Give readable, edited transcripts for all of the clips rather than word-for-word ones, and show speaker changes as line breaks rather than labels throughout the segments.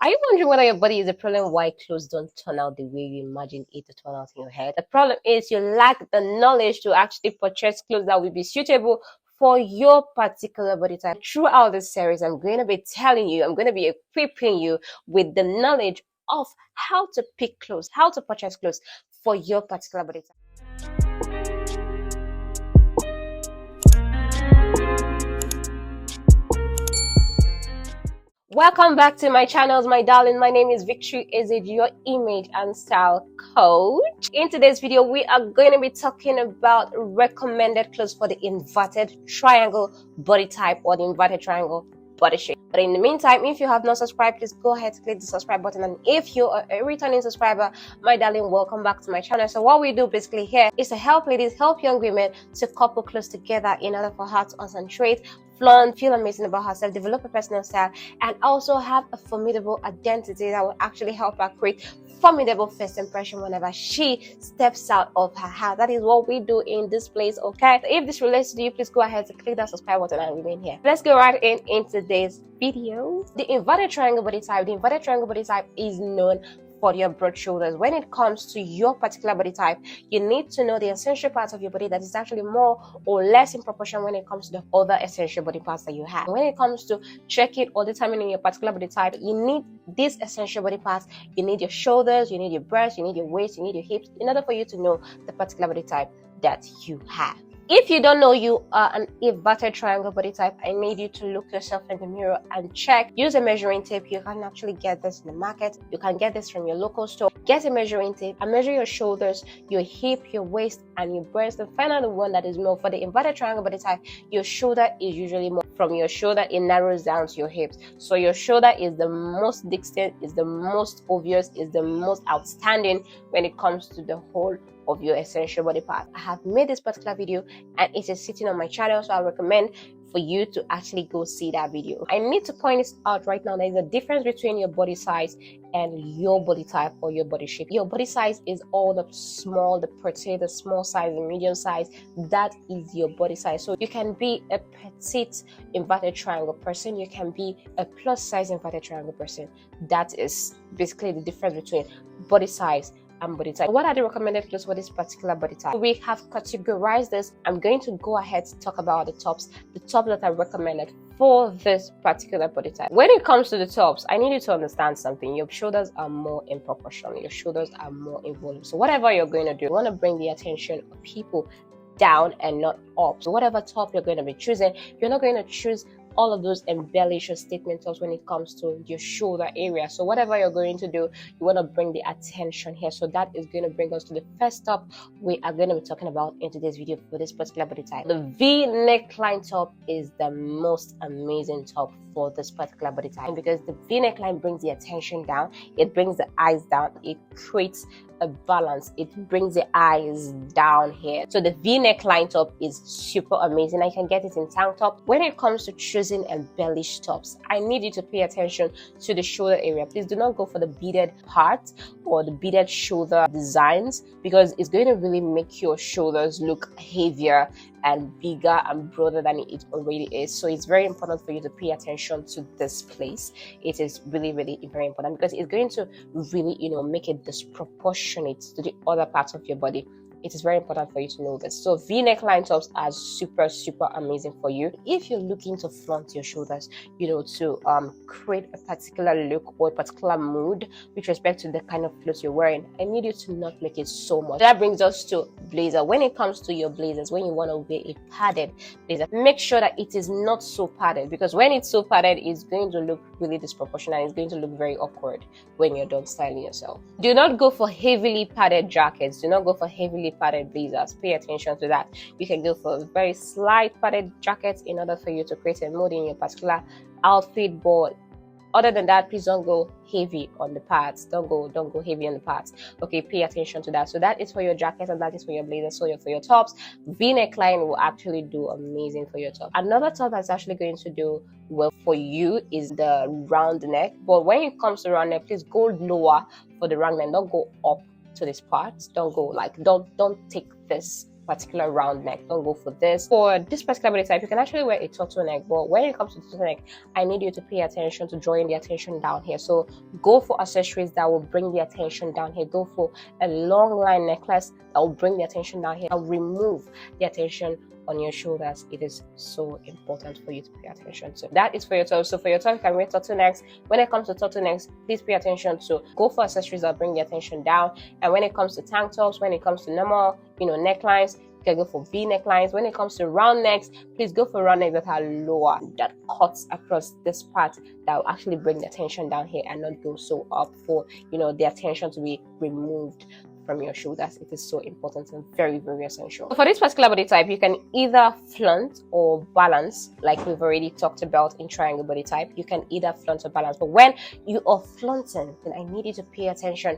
Are you wondering whether your body is a problem why clothes don't turn out the way you imagine it to turn out in your head? The problem is you lack the knowledge to actually purchase clothes that will be suitable for your particular body type. Throughout this series, I'm going to be telling you, I'm going to be equipping you with the knowledge of how to pick clothes, how to purchase clothes for your particular body type. Welcome back to my channels, my darling. My name is Victory. Is it your image and style coach? In today's video, we are going to be talking about recommended clothes for the inverted triangle body type or the inverted triangle body shape. But in the meantime, if you have not subscribed, please go ahead to click the subscribe button. And if you are a returning subscriber, my darling, welcome back to my channel. So what we do basically here is to help ladies, help young women to couple clothes together in order for her to concentrate, flaunt, feel amazing about herself, develop a personal style, and also have a formidable identity that will actually help her create formidable first impression whenever she steps out of her house. That is what we do in this place, okay? So if this relates to you, please go ahead to click that subscribe button and remain here. Let's go right in today's video. The inverted triangle body type. The inverted triangle body type is known for your broad shoulders. When it comes to your particular body type, you need to know the essential parts of your body that is actually more or less in proportion when it comes to the other essential body parts that you have. When it comes to checking or determining your particular body type, you need these essential body parts. You need your shoulders, you need your breast, you need your waist, you need your hips in order for you to know the particular body type that you have. If you don't know you are an inverted triangle body type, I need you to look yourself in the mirror and check. Use a measuring tape. You can actually get this in the market. You can get this from your local store. Get a measuring tape and measure your shoulders, your hip, your waist, and your breast, and find out the one that is more. For the inverted triangle body type, your shoulder is usually more. From your shoulder, it narrows down to your hips. So your shoulder is the most distinct, is the most obvious, is the most outstanding when it comes to the whole of your essential body part. I have made this particular video and it is sitting on my channel, so I recommend for you to actually go see that video. I need to point this out right now. There is a difference between your body size and your body type or your body shape. Your body size is all the small, the petite, the small size, the medium size. That is your body size. So you can be a petite inverted triangle person. You can be a plus size inverted triangle person. That is basically the difference between body size and body type. What are the recommended clothes for this particular body type? We have categorized this. I'm going to go ahead to talk about the tops that are recommended for this particular body type. When it comes to the tops, I need you to understand something. Your shoulders are more in proportion. Your shoulders are more in volume. So whatever you're going to do, you want to bring the attention of people down and not up. So whatever top you're going to be choosing, you're not going to choose all of those embellish or statement tops when it comes to your shoulder area. So whatever you're going to do, you want to bring the attention here. So that is going to bring us to the first top we are going to be talking about in today's video for this particular body type. The V neckline top is the most amazing top for this particular body type because the V neckline brings the attention down, it brings the eyes down, it creates a balance, it brings the eyes down here. So the V neckline top is super amazing. I can get it in tank top. When it comes to choosing embellished tops, I need you to pay attention to the shoulder area. Please do not go for the beaded part or the beaded shoulder designs because it's going to really make your shoulders look heavier and bigger and broader than it already is. So it's very important for you to pay attention to this place. It is really, really very important because it's going to really, make it disproportionate to the other parts of your body. It is very important for you to know this. So V-neckline tops are super, super amazing for you. If you're looking to flaunt your shoulders, to create a particular look or a particular mood with respect to the kind of clothes you're wearing, I need you to not make it so much. That brings us to blazer. When it comes to your blazers, when you want to wear a padded blazer, make sure that it is not so padded because when it's so padded, it's going to look really disproportionate. It's going to look very awkward when you're done styling yourself. Do not go for heavily padded jackets. Do not go for heavily padded blazers. Pay attention to that. You can go for very slight padded jackets in order for you to create a mood in your particular outfit. But other than that, please don't go heavy on the parts. Don't go heavy on the parts. Okay, pay attention to that. So that is for your jacket and that is for your blazer. So for your tops, V-neck line will actually do amazing for your top. Another top that's actually going to do well for you is the round neck. But when it comes to round neck, please go lower for the round neck. Don't go up to this part. Don't go don't take this particular round neck. Don't go for this. For this particular body type, you can actually wear a turtleneck, but when it comes to turtleneck, I need you to pay attention to drawing the attention down here. So go for accessories that will bring the attention down here. Go for a long line necklace that will bring the attention down here and remove the attention on your shoulders. It is so important for you to pay attention to. That is for your top. So for your top, you can wear turtlenecks. When it comes to turtlenecks, please pay attention to go for accessories that bring the attention down. And when it comes to tank tops, when it comes to normal, necklines, you can go for V necklines. When it comes to round necks, please go for round necks that are lower, that cuts across this part, that will actually bring the attention down here and not go so up for, the attention to be removed from your shoulders. It is so important and very, very essential. For this particular body type, you can either flaunt or balance, like we've already talked about in triangle body type. You can either flaunt or balance, but when you are flaunting, then I need you to pay attention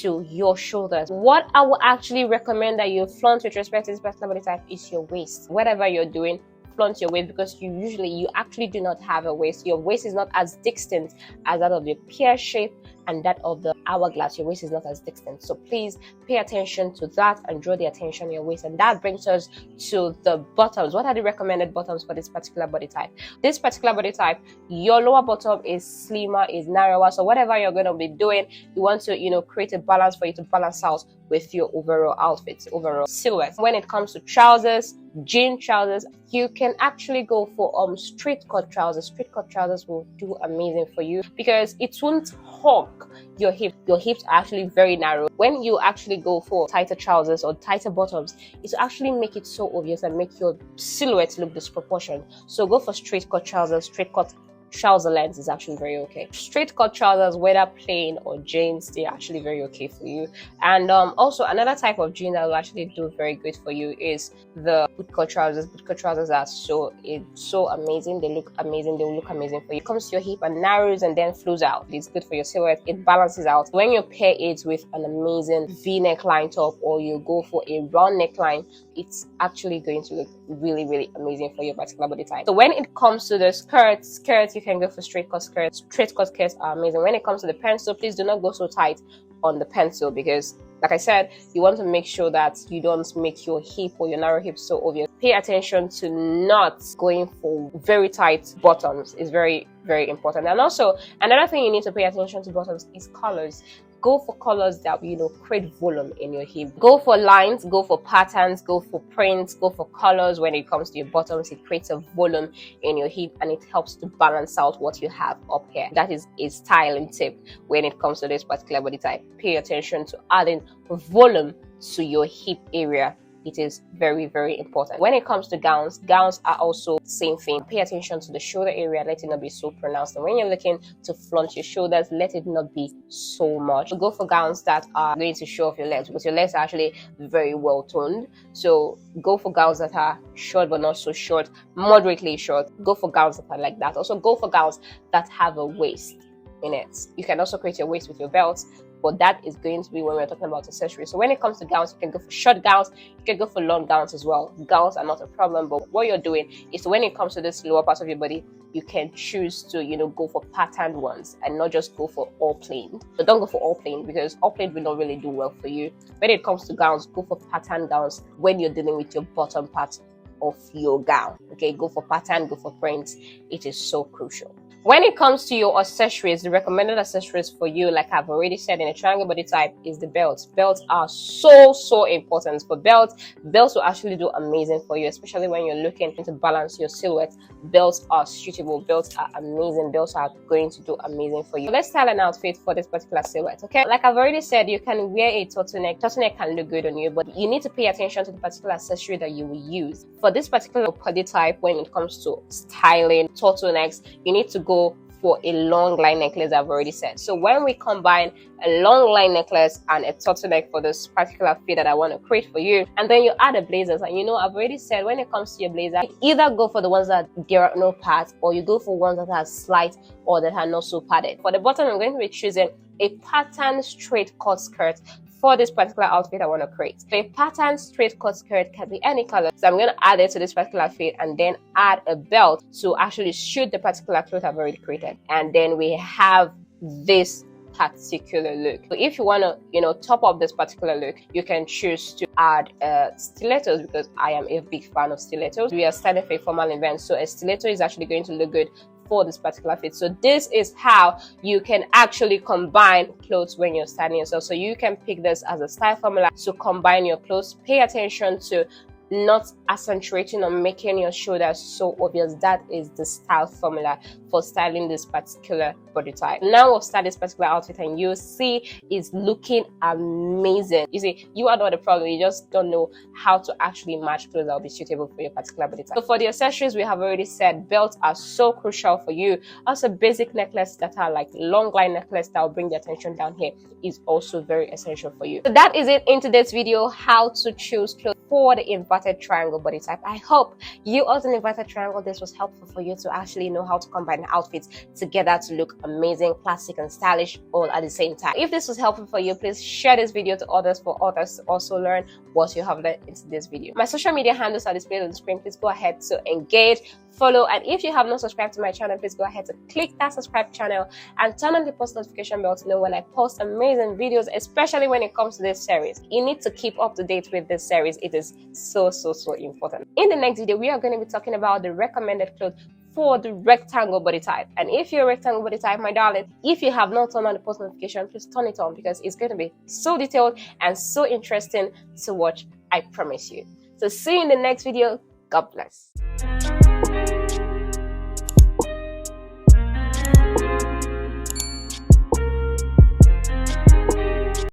to your shoulders. What I will actually recommend that you flaunt with respect to this particular body type is your waist. Whatever you're doing, flaunt your waist, because you actually do not have a waist. Your waist is not as distinct as that of the pear shape and that of the hourglass. Your waist is not as distinct, so please pay attention to that and draw the attention on your waist. And that brings us to the bottoms. What are the recommended bottoms for this particular body type? This particular body type, your lower bottom is slimmer, is narrower, so whatever you're going to be doing, you want to create a balance for you to balance out with your overall outfit, overall silhouette. When it comes to trousers, jean trousers, you can actually go for straight cut trousers. Straight cut trousers will do amazing for you because it won't hug your hip. Your hips are actually very narrow. When you actually go for tighter trousers or tighter bottoms, it will actually make it so obvious and make your silhouette look disproportionate. So go for straight cut trousers. Straight cut trouser length is actually very okay. Straight cut trousers, whether plain or jeans, they're actually very okay for you. And also another type of jean that will actually do very good for you is the bootcut trousers. Bootcut trousers are so amazing. They look amazing. They will look amazing for you. It comes to your hip and narrows and then flows out. It's good for your silhouette. It balances out. When you pair it with an amazing V neckline top or you go for a round neckline, it's actually going to look really, really amazing for your particular body type. So when it comes to the skirts, you can go for straight cut skirts. Straight cut skirts are amazing. When it comes to the pencil, please do not go so tight on the pencil because, like I said, you want to make sure that you don't make your hip or your narrow hip so obvious. Pay attention to not going for very tight bottoms. It's very, very important. And also, another thing you need to pay attention to bottoms is colors. Go for colors that create volume in your hip. Go for lines, go for patterns, go for prints, go for colors. When it comes to your bottoms, it creates a volume in your hip and it helps to balance out what you have up here. That is a styling tip when it comes to this particular body type. Pay attention to adding volume to your hip area. It is very, very important. When it comes to gowns are also the same thing. Pay attention to the shoulder area. Let it not be so pronounced. And when you're looking to flaunt your shoulders, let it not be so much. Go for gowns that are going to show off your legs because your legs are actually very well toned. So go for gowns that are short but not so short, moderately short. Go for gowns that are like that. Also go for gowns that have a waist in it. You can also create your waist with your belts, but that is going to be when we're talking about accessories. So when it comes to gowns, you can go for short gowns, you can go for long gowns as well. Gowns are not a problem, but what you're doing is when it comes to this lower part of your body, you can choose to go for patterned ones and not just go for all plain. But don't go for all plain because all plain will not really do well for you. When it comes to gowns, go for patterned gowns when you're dealing with your bottom part of your gown. Okay, go for pattern, go for print. It is so crucial. When it comes to your accessories, the recommended accessories for you, like I've already said, in a triangle body type is the belts. Belts are so important. For belts will actually do amazing for you, especially when you're looking to balance your silhouette. Belts are suitable. Belts are amazing. Belts are going to do amazing for you. So let's style an outfit for this particular silhouette, okay? Like I've already said, you can wear a turtleneck. Turtleneck can look good on you, but you need to pay attention to the particular accessory that you will use. For this particular body type, when it comes to styling turtlenecks, you need to go for a long line necklace. I've already said. So when we combine a long line necklace and a turtleneck for this particular fit that I want to create for you, and then you add a blazers, and I've already said when it comes to your blazer, either go for the ones that there are no pads, or you go for ones that are slight or that are not so padded. For the bottom, I'm going to be choosing a pattern straight cut skirt for this particular outfit I want to create. So a pattern straight cut skirt can be any color. So I'm going to add it to this particular fit and then add a belt to actually shoot the particular cloth I've already created. And then we have this particular look. So if you want to, top up this particular look, you can choose to add stilettos, because I am a big fan of stilettos. We are styling for a formal event, so a stiletto is actually going to look good for this particular fit. So this is how you can actually combine clothes when you're styling yourself. So you can pick this as a style formula to combine your clothes. Pay attention to not accentuating or making your shoulders so obvious. That is the style formula for styling this particular body type. Now we'll style this particular outfit and you see it's looking amazing. You see, you are not the problem, you just don't know how to actually match clothes that will be suitable for your particular body type. So for the accessories, we have already said belts are so crucial for you. Also basic necklaces that are like long line necklace that will bring the attention down here is also very essential for you. So that is it in today's video, how to choose clothes for the inverted triangle body type. I hope you, as an inverted triangle, this was helpful for you to actually know how to combine the outfits together to look amazing, classic and stylish all at the same time. If this was helpful for you, please share this video to others for others to also learn what you have learned into this video. My social media handles are displayed on the screen. Please go ahead to engage, follow, and if you have not subscribed to my channel, please go ahead to click that subscribe channel and turn on the post notification bell to know when I post amazing videos, especially when it comes to this series. You need to keep up to date with this series. It is so important. In the next video, we are going to be talking about the recommended clothes for the rectangle body type. And if you're a rectangle body type, my darling, if you have not turned on the post notification, please turn it on, because it's going to be so detailed and so interesting to watch, I promise you. So see you in the next video. God bless.